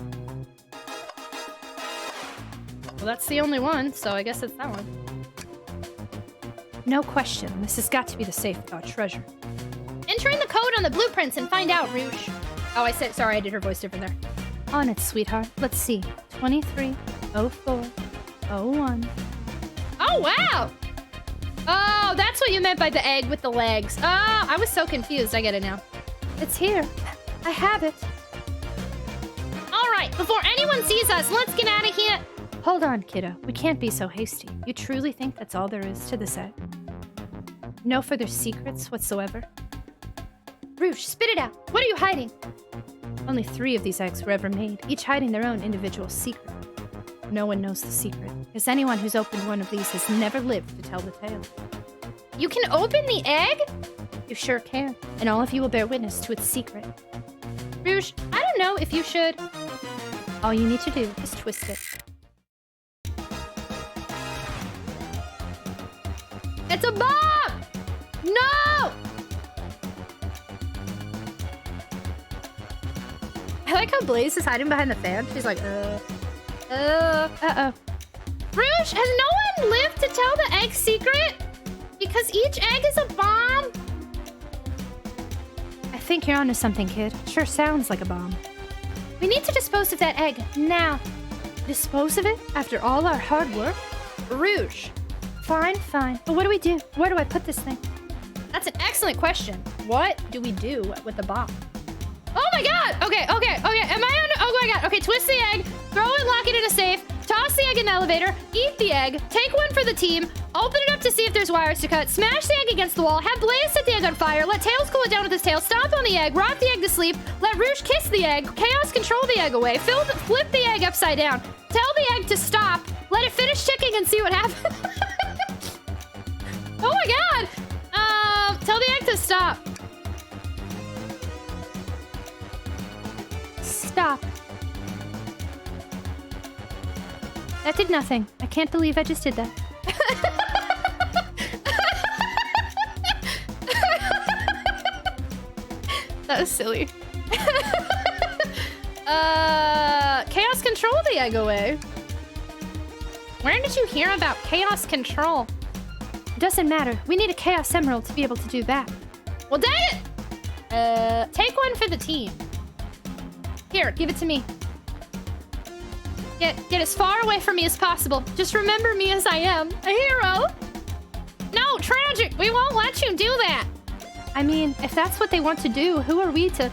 Well, that's the only one, so I guess it's that one. No question, this has got to be the safe with our treasure. Enter in the code on the blueprints and find out, Rouge. Oh, sorry, I did her voice different there. On it, sweetheart. Let's see. 230401. Oh, wow! Oh, that's what you meant by the egg with the legs. Oh, I was so confused. I get it now. It's here. I have it. All right, before anyone sees us, let's get out of here. Hold on, kiddo. We can't be so hasty. You truly think that's all there is to this egg? No further secrets whatsoever? Rouge, spit it out. What are you hiding? Only 3 of these eggs were ever made, each hiding their own individual secret. No one knows the secret, because anyone who's opened one of these has never lived to tell the tale. You can open the egg? You sure can, and all of you will bear witness to its secret. Rouge, I don't know if you should. All you need to do is twist it. It's a bomb! No! I like how Blaze is hiding behind the fan. She's like, uh-oh. Rouge, has no one lived to tell the egg secret? Because each egg is a bomb? I think you're onto something, kid. Sure sounds like a bomb. We need to dispose of that egg, now. Dispose of it? After all our hard work? Rouge. Fine. But what do we do? Where do I put this thing? That's an excellent question. What do we do with the bomb? Oh my god! Okay. Am I on? Oh my god. Okay, twist the egg, throw it, lock it in a safe, toss the egg in the elevator, eat the egg, take one for the team, open it up to see if there's wires to cut, smash the egg against the wall, have Blaze set the egg on fire, let Tails cool it down with his tail, stomp on the egg, rock the egg to sleep, let Rouge kiss the egg, Chaos control the egg away, flip the egg upside down, tell the egg to stop, let it finish ticking and see what happens. Oh my god! Tell the egg to stop. Stop. That did nothing. I can't believe I just did that. That was silly. Chaos control the egg away. Where did you hear about chaos control? Doesn't matter. We need a Chaos Emerald to be able to do that. Well, dang it! Take one for the team. Here, give it to me. Get as far away from me as possible. Just remember me as I am, a hero. No, Tragic, we won't let you do that. I mean, if that's what they want to do, who are we to...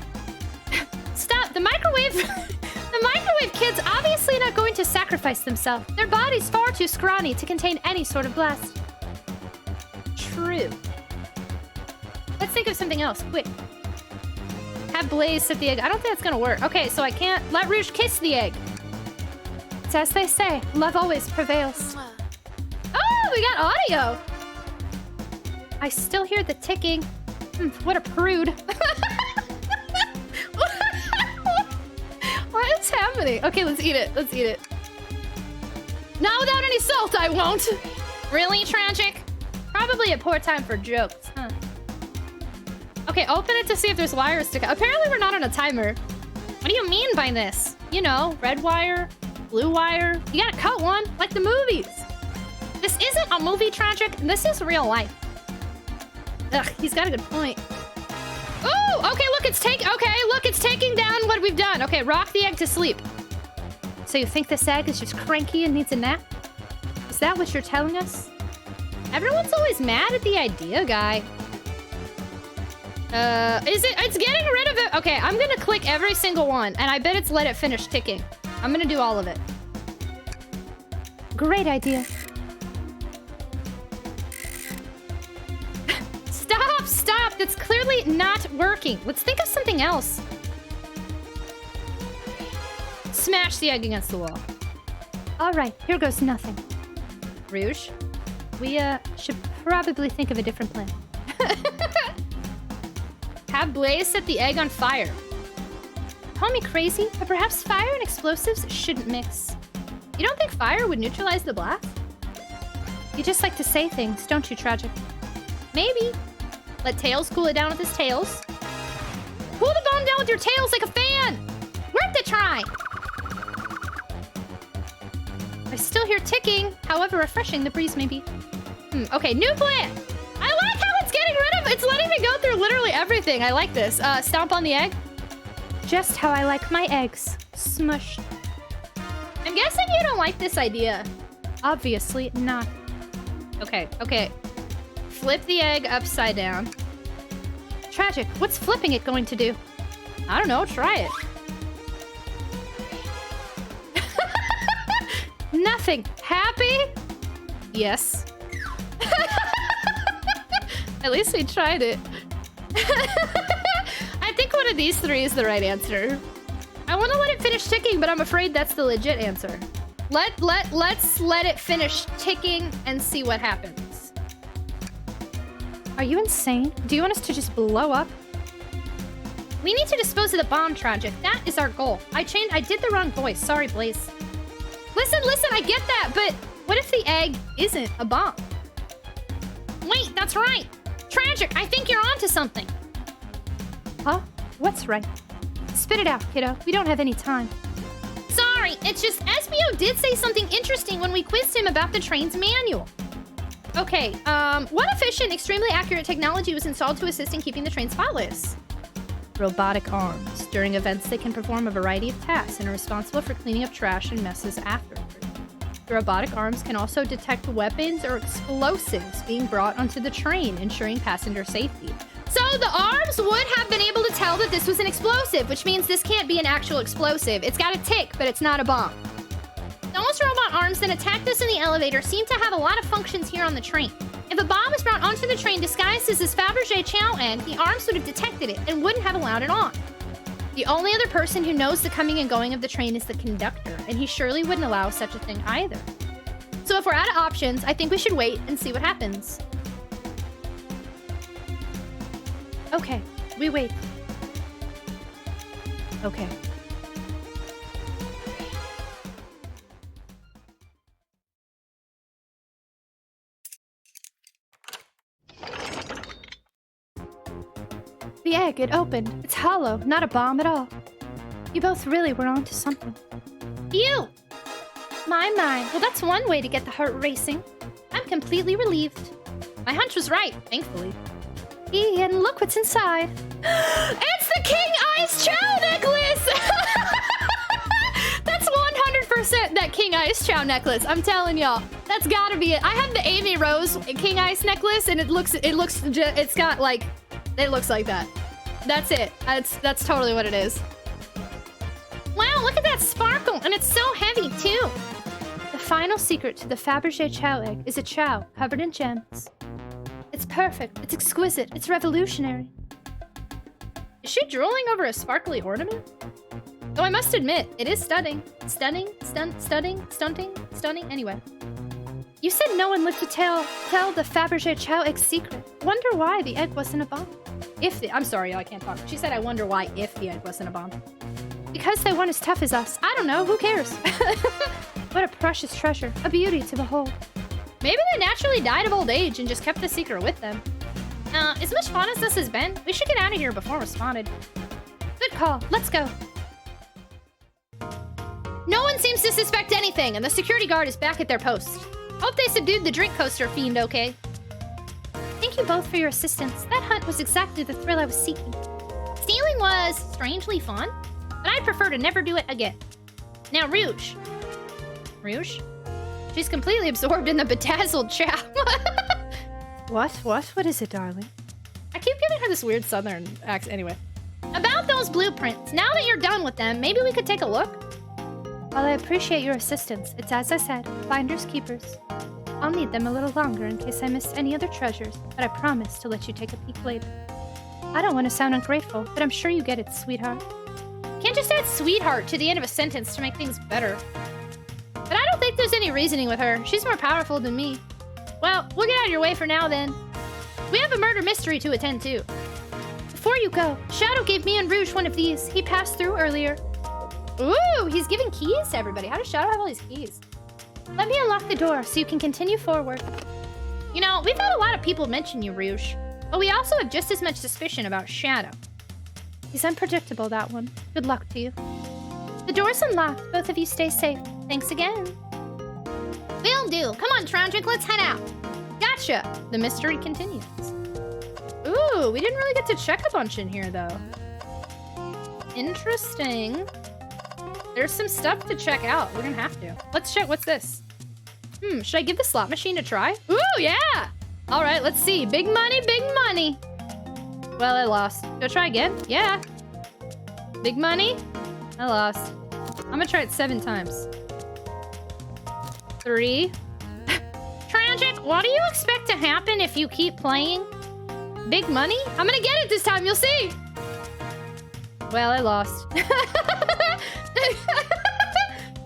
Stop, the microwave... The microwave kid's obviously not going to sacrifice themselves. Their body's far too scrawny to contain any sort of blast. True. Let's think of something else, quick. Have Blaze set the egg. I don't think that's gonna work. Okay, so I can't let Rouge kiss the egg. It's as they say, love always prevails. Oh, we got audio. I still hear the ticking. What a prude. happening? Okay, let's eat it. Let's eat it. Not without any salt, I won't. Really, Tragic? Probably a poor time for jokes, huh? Okay, open it to see if there's wires to cut. Apparently we're not on a timer. What do you mean by this? You know, red wire, blue wire. You gotta cut one, like the movies. This isn't a movie, Tragic. This is real life. Ugh, he's got a good point. Oh, okay, look, it's taking down what we've done. Okay, rock the egg to sleep. So you think this egg is just cranky and needs a nap? Is that what you're telling us? Everyone's always mad at the idea, guy. It's getting rid of it. Okay, I'm gonna click every single one, and I bet it's let it finish ticking. I'm gonna do all of it. Great idea. Stop! That's clearly not working. Let's think of something else. Smash the egg against the wall. All right, here goes nothing. Rouge, we should probably think of a different plan. Have Blaze set the egg on fire. Call me crazy, but perhaps fire and explosives shouldn't mix. You don't think fire would neutralize the blast? You just like to say things, don't you, Tragic? Maybe. Let Tails cool it down with his tails. Cool the bomb down with your tails like a fan! Worth a try! I still hear ticking, however refreshing the breeze may be. Okay, new plan! I like how it's getting rid of it! It's letting me go through literally everything. I like this. Stomp on the egg. Just how I like my eggs. Smushed. I'm guessing you don't like this idea. Obviously not. Okay. Flip the egg upside down. Tragic, what's flipping it going to do? I don't know, try it. Nothing. Happy? Yes. At least we tried it. I think one of these three is the right answer. I want to let it finish ticking, but I'm afraid that's the legit answer. Let's let it finish ticking and see what happens. Are you insane? Do you want us to just blow up? We need to dispose of the bomb, Tragic. That is our goal. I did the wrong voice. Sorry, Blaze. Listen, I get that, but what if the egg isn't a bomb? Wait, that's right. Tragic, I think you're onto something. Huh? What's right? Spit it out, kiddo. We don't have any time. Sorry, it's just SBO did say something interesting when we quizzed him about the train's manual. Okay, what efficient, extremely accurate technology was installed to assist in keeping the train spotless? Robotic arms. During events, they can perform a variety of tasks and are responsible for cleaning up trash and messes afterward. The robotic arms can also detect weapons or explosives being brought onto the train, ensuring passenger safety. So the arms would have been able to tell that this was an explosive, which means this can't be an actual explosive. It's got a tick, but it's not a bomb. Those robot arms that attacked us in the elevator seem to have a lot of functions here on the train. If a bomb was brought onto the train disguised as this Fabergé chow egg, the arms would have detected it and wouldn't have allowed it on. The only other person who knows the coming and going of the train is the conductor, and he surely wouldn't allow such a thing either. So if we're out of options, I think we should wait and see what happens. Okay, we wait. Okay. The egg, it opened. It's hollow, not a bomb at all. You both really were onto something. You! My. Well, that's one way to get the heart racing. I'm completely relieved. My hunch was right, thankfully. And look what's inside. It's the King Ice Chow necklace! That's 100% that King Ice Chow necklace. I'm telling y'all, that's gotta be it. I have the Amy Rose King Ice necklace, and it looks like that. That's it. That's totally what it is. Wow, look at that sparkle, and it's so heavy too. The final secret to the Fabergé chow egg is a chow covered in gems. It's perfect, it's exquisite, it's revolutionary. Is she drooling over a sparkly ornament? Though I must admit, it is stunning. Stunning. Anyway. You said no one lived to tell the Fabergé chow egg secret. Wonder why the egg wasn't a bomb. I'm sorry, I can't talk. She said I wonder why if the egg wasn't a bomb. because they weren't as tough as us. I don't know, who cares? What a precious treasure, a beauty to behold. Maybe they naturally died of old age and just kept the secret with them. As much fun as this has been, we should get out of here before we're spotted. Good call, let's go. No one seems to suspect anything, and the security guard is back at their post. Hope they subdued the drink coaster fiend okay. Thank you both for your assistance. That hunt was exactly the thrill I was seeking. Stealing was strangely fun, but I'd prefer to never do it again. Now, Rouge. Rouge? She's completely absorbed in the bedazzled chow. What is it, darling? I keep giving her this weird southern accent. Anyway. About those blueprints. Now that you're done with them, maybe we could take a look? While I appreciate your assistance, it's as I said, finders keepers. I'll need them a little longer in case I missed any other treasures, but I promise to let you take a peek later. I don't want to sound ungrateful, but I'm sure you get it, sweetheart. Can't just add sweetheart to the end of a sentence to make things better. But I don't think there's any reasoning with her. She's more powerful than me. Well, we'll get out of your way for now then. We have a murder mystery to attend to. Before you go, Shadow gave me and Rouge one of these. He passed through earlier. Ooh, he's giving keys to everybody. How does Shadow have all these keys? Let me unlock the door so you can continue forward. You know, we've had a lot of people mention you, Rouge. But we also have just as much suspicion about Shadow. He's unpredictable, that one. Good luck to you. The door's unlocked. Both of you stay safe. Thanks again. Will do. Come on, Tragic, let's head out. Gotcha. The mystery continues. Ooh, we didn't really get to check a bunch in here, though. Interesting. There's some stuff to check out. We're gonna have to. Let's check. What's this? Should I give the slot machine a try? Ooh, yeah! All right, let's see. Big money, big money. Well, I lost. Go try again? Yeah. Big money? I lost. I'm gonna try it 7 times. 3. Tragic, what do you expect to happen if you keep playing? Big money? I'm gonna get it this time, you'll see. Well, I lost.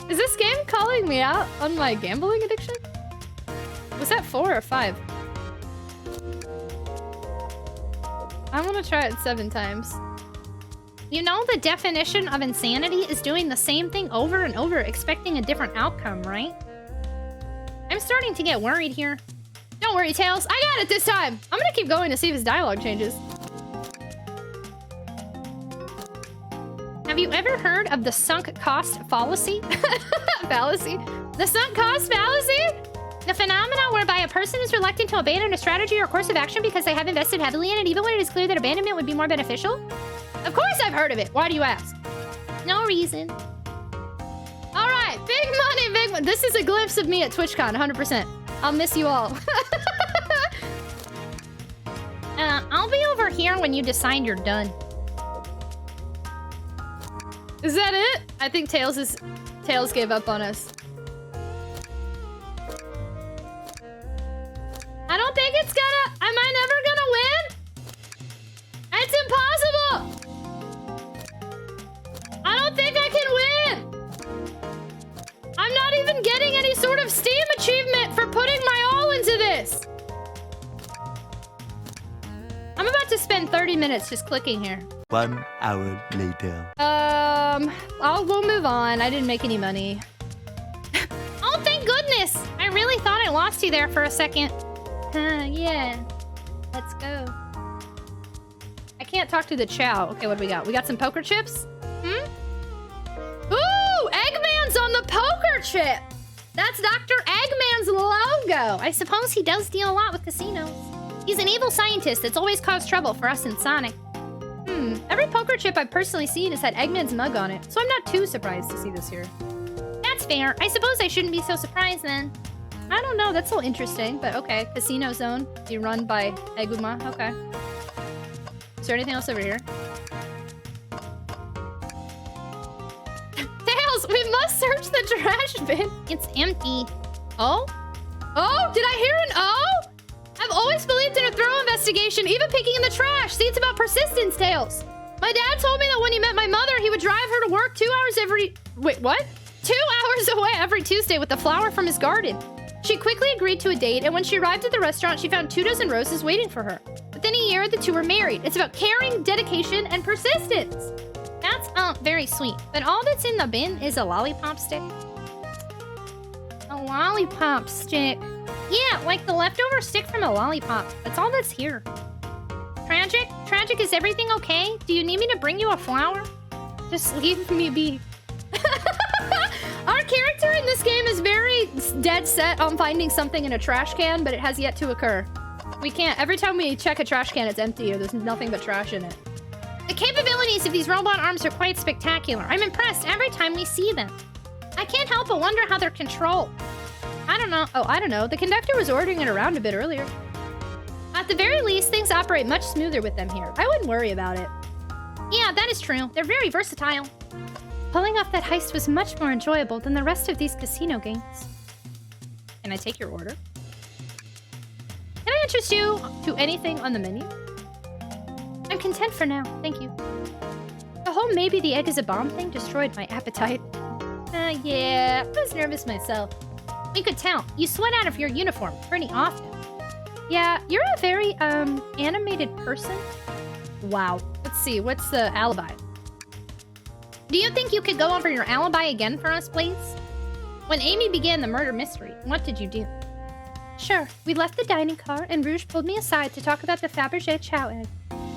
Is this game calling me out on my gambling addiction? Was that 4 or 5? I'm gonna try it 7 times. You know, the definition of insanity is doing the same thing over and over, expecting a different outcome, right? I'm starting to get worried here. Don't worry, Tails. I got it this time. I'm gonna keep going to see if his dialogue changes. Have you ever heard of the sunk cost fallacy? Fallacy? The sunk cost fallacy? The phenomenon whereby a person is reluctant to abandon a strategy or course of action because they have invested heavily in it, even when it is clear that abandonment would be more beneficial? Of course I've heard of it. Why do you ask? No reason. All right, big money, big money. This is a glimpse of me at TwitchCon, 100%. I'll miss you all. I'll be over here when you decide you're done. Is that it? I think Tails gave up on us. I don't think it's gonna... Am I never gonna win? It's impossible! I don't think I can win! I'm not even getting any sort of Steam achievement for putting my all into this! I'm about to spend 30 minutes just clicking here. 1 hour later. We'll move on. I didn't make any money. Oh, thank goodness! I really thought I lost you there for a second. Yeah. Let's go. I can't talk to the chow. Okay, what do we got? We got some poker chips? Ooh! Eggman's on the poker chip! That's Dr. Eggman's logo! I suppose he does deal a lot with casinos. He's an evil scientist that's always caused trouble for us in Sonic. Every poker chip I've personally seen has had Eggman's mug on it, so I'm not too surprised to see this here. That's fair. I suppose I shouldn't be so surprised then. I don't know, that's a little interesting, but okay. Casino Zone, be run by Eggman, okay. Is there anything else over here? Tails, we must search the trash bin. It's empty. Oh? Oh, did I hear an O? I've always believed in a thorough investigation, even picking in the trash. See, it's about persistence, Tails. My dad told me that when he met my mother, he would drive her to work 2 hours every... Wait, what? 2 hours away every Tuesday with a flower from his garden. She quickly agreed to a date, and when she arrived at the restaurant, she found 24 roses waiting for her. Within a year, the two were married. It's about caring, dedication, and persistence. That's very sweet. But all that's in the bin is a lollipop stick. A lollipop stick. Yeah, like the leftover stick from a lollipop. That's all that's here. Tragic? Tragic, is everything okay? Do you need me to bring you a flower? Just leave me be. Our character in this game is very dead set on finding something in a trash can, but it has yet to occur. We can't. Every time we check a trash can, it's empty or there's nothing but trash in it. The capabilities of these robot arms are quite spectacular. I'm impressed every time we see them. I can't help but wonder how they're controlled. I don't know. Oh, I don't know. The conductor was ordering it around a bit earlier. At the very least, things operate much smoother with them here. I wouldn't worry about it. Yeah, that is true. They're very versatile. Pulling off that heist was much more enjoyable than the rest of these casino games. Can I take your order? Can I interest you to anything on the menu? I'm content for now, thank you. The whole maybe the egg is a bomb thing destroyed my appetite. Yeah, I was nervous myself. We could tell. You sweat out of your uniform pretty often. Yeah, you're a very, animated person. Wow. Let's see, what's the alibi? Do you think you could go over your alibi again for us, please? When Amy began the murder mystery, what did you do? Sure. We left the dining car, and Rouge pulled me aside to talk about the Fabergé chow egg.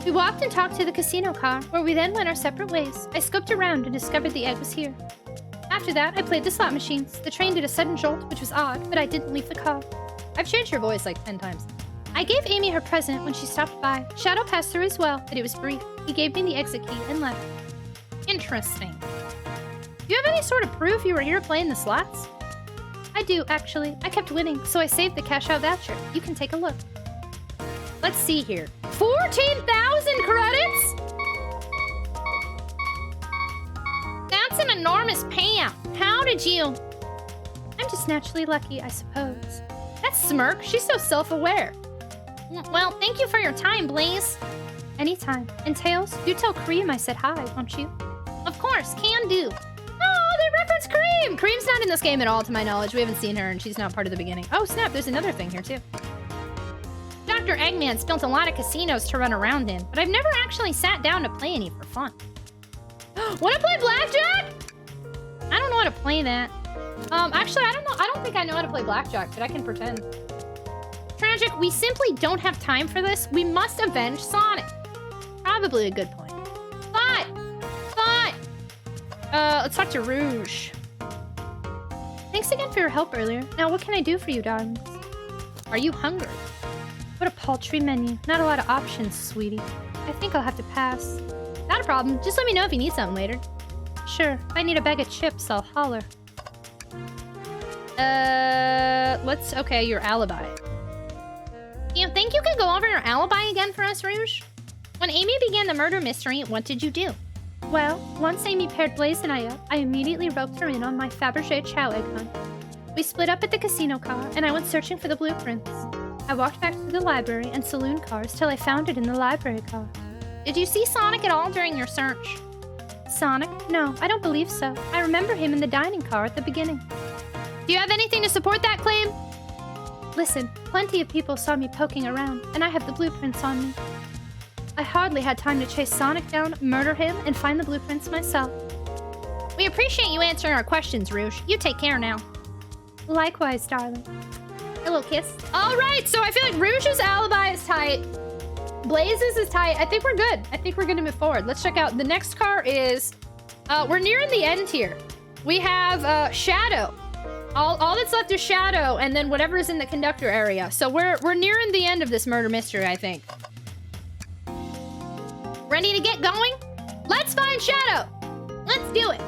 We walked and talked to the casino car, where we then went our separate ways. I scoped around and discovered the egg was here. After that, I played the slot machines. The train did a sudden jolt, which was odd, but I didn't leave the car. I've changed your voice like 10 times. I gave Amy her present when she stopped by. Shadow passed through as well, but it was brief. He gave me the exit key and left. Interesting. Do you have any sort of proof you were here playing the slots? I do, actually. I kept winning, so I saved the cash-out voucher. You can take a look. Let's see here. 14,000 credits? That's an enormous payout. How did you... I'm just naturally lucky, I suppose. That smirk, she's so self-aware. Well, thank you for your time, Blaze. Anytime. And Tails, do tell Cream I said hi, won't you? Of course, can do. Oh, they reference Cream! Cream's not in this game at all, to my knowledge. We haven't seen her, and she's not part of the beginning. Oh, snap, there's another thing here, too. Dr. Eggman's built a lot of casinos to run around in, but I've never actually sat down to play any for fun. Wanna play blackjack? I don't know how to play that. Actually, I don't know. I don't think I know how to play blackjack, but I can pretend. Tragic, we simply don't have time for this. We must avenge Sonic. Probably a good point. But, let's talk to Rouge. thanks again for your help earlier. Now, what can I do for you, darlings? Are you hungry? What a paltry menu. Not a lot of options, sweetie. I think I'll have to pass. Not a problem. Just let me know if you need something later. Sure. If I need a bag of chips, I'll holler. Okay, your alibi. You think you could go over your alibi again for us, Rouge? When Amy began the murder mystery, what did you do? Well, once Amy paired Blaze and I up, I immediately roped her in on my Fabergé chow egg hunt. We split up at the casino car, and I went searching for the blueprints. I walked back through the library and saloon cars till I found it in the library car. Did you see Sonic at all during your search? Sonic? No, I don't believe so. I remember him in the dining car at the beginning. Do you have anything to support that claim? Listen, plenty of people saw me poking around, and I have the blueprints on me. I hardly had time to chase Sonic down, murder him, and find the blueprints myself. We appreciate you answering our questions, Rouge. You take care now. Likewise, darling. A little kiss. All right, so I feel like Rouge's alibi is tight. Blaze's is tight. I think we're good. I think we're going to move forward. Let's check out. The next car is... we're nearing the end here. We have Shadow. All that's left is Shadow, and then whatever is in the conductor area. So we're nearing the end of this murder mystery, I think. Ready to get going? Let's find Shadow. Let's do it.